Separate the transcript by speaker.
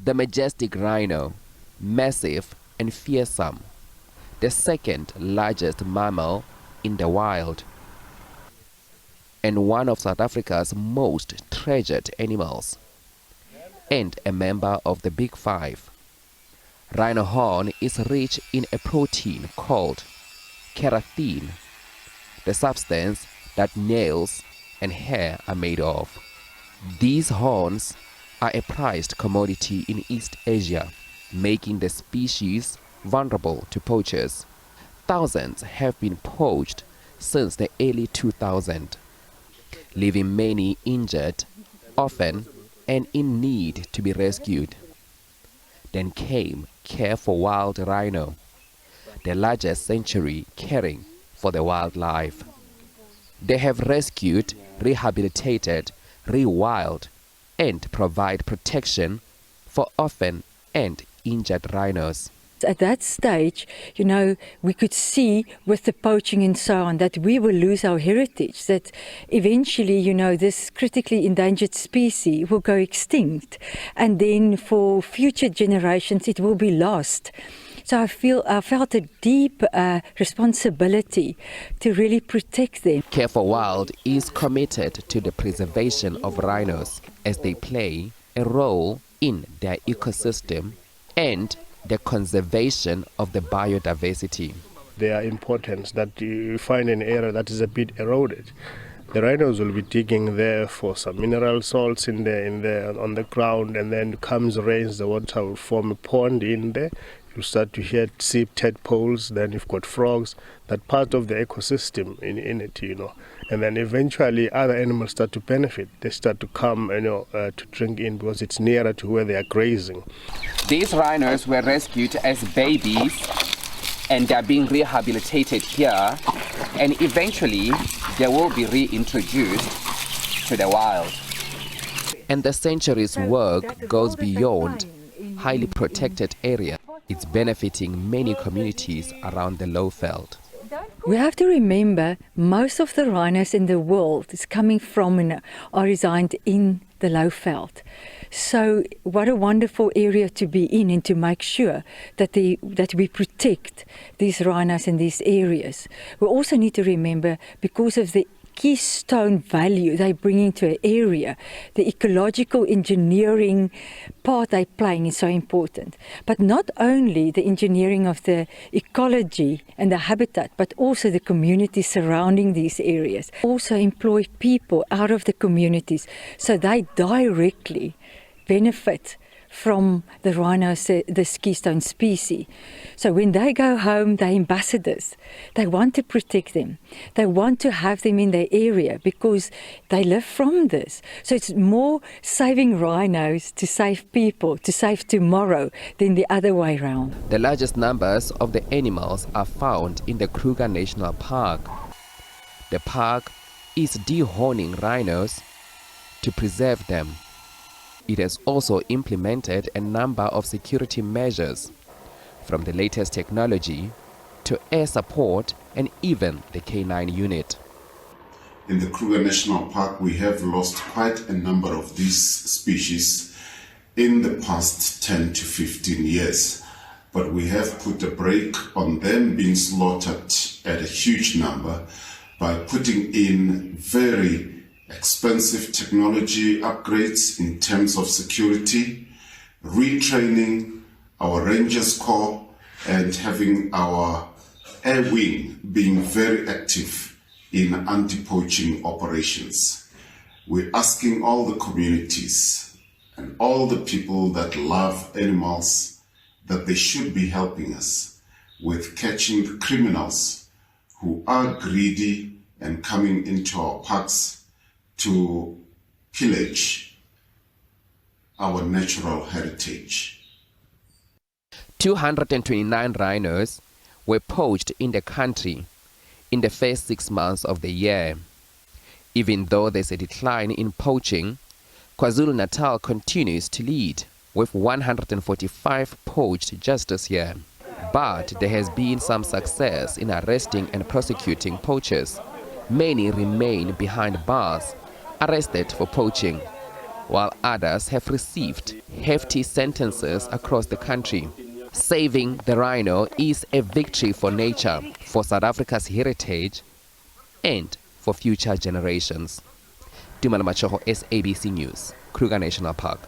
Speaker 1: The majestic rhino, massive and fearsome, the second largest mammal in the wild, and one of South Africa's most treasured animals, and a member of the Big Five. Rhino horn is rich in a protein called keratin, the substance that nails and hair are made of. These horns are a prized commodity in East Asia, making the species vulnerable to poachers. Thousands have been poached since the early 2000s, leaving many injured, orphaned, and in need to be rescued. Then came Care for Wild Rhino, the largest sanctuary caring for the wildlife. They have rescued, rehabilitated, rewilded, and provide protection for orphaned and injured rhinos.
Speaker 2: At that stage, we could see with the poaching and so on that we will lose our heritage, that eventually, this critically endangered species will go extinct. And then for future generations, it will be lost. So I felt a deep responsibility to really protect them.
Speaker 1: Care for Wild is committed to the preservation of rhinos as they play a role in their ecosystem and the conservation of the biodiversity.
Speaker 3: Their importance, that you find an area that is a bit eroded. The rhinos will be digging there for some mineral salts on the ground, and then comes rains, the water will form a pond in there. You start to hear sea tadpoles, then you've got frogs, that part of the ecosystem in it, And then eventually other animals start to benefit. They start to come, to drink in because it's nearer to where they are grazing.
Speaker 1: These rhinos were rescued as babies and they are being rehabilitated here, and eventually they will be reintroduced to the wild. And the sanctuary's work goes beyond highly protected area. It's benefiting many communities around the Lowveld.
Speaker 2: We have to remember most of the rhinos in the world is coming from and are resigned in the Lowveld. So what a wonderful area to be in and to make sure that we protect these rhinos in these areas. We also need to remember, because of the keystone value they bring into an area, the ecological engineering part they're playing is so important. But not only the engineering of the ecology and the habitat, but also the communities surrounding these areas. Also employ people out of the communities so they directly benefit from the rhinos, this keystone species. So when they go home, they're ambassadors. They want to protect them. They want to have them in their area because they live from this. So it's more saving rhinos to save people, to save tomorrow, than the other way around.
Speaker 1: The largest numbers of the animals are found in the Kruger National Park. The park is dehorning rhinos to preserve them. It has also implemented a number of security measures, from the latest technology to air support and even the K9 unit.
Speaker 4: In the Kruger National Park, we have lost quite a number of these species in the past 10 to 15 years, but we have put a brake on them being slaughtered at a huge number by putting in very expensive technology upgrades in terms of security, retraining our Rangers Corps, and having our air wing being very active in anti-poaching operations. We're asking all the communities and all the people that love animals that they should be helping us with catching the criminals who are greedy and coming into our parks to pillage our natural heritage.
Speaker 1: 229 rhinos were poached in the country in the first 6 months of the year. Even though there's a decline in poaching, KwaZulu-Natal continues to lead with 145 poached just this year. But there has been some success in arresting and prosecuting poachers. Many remain behind bars, arrested for poaching. while others have received hefty sentences across the country. Saving the rhino is a victory for nature, for South Africa's heritage, and for future generations. Dumela Machoho, SABC News, Kruger National Park.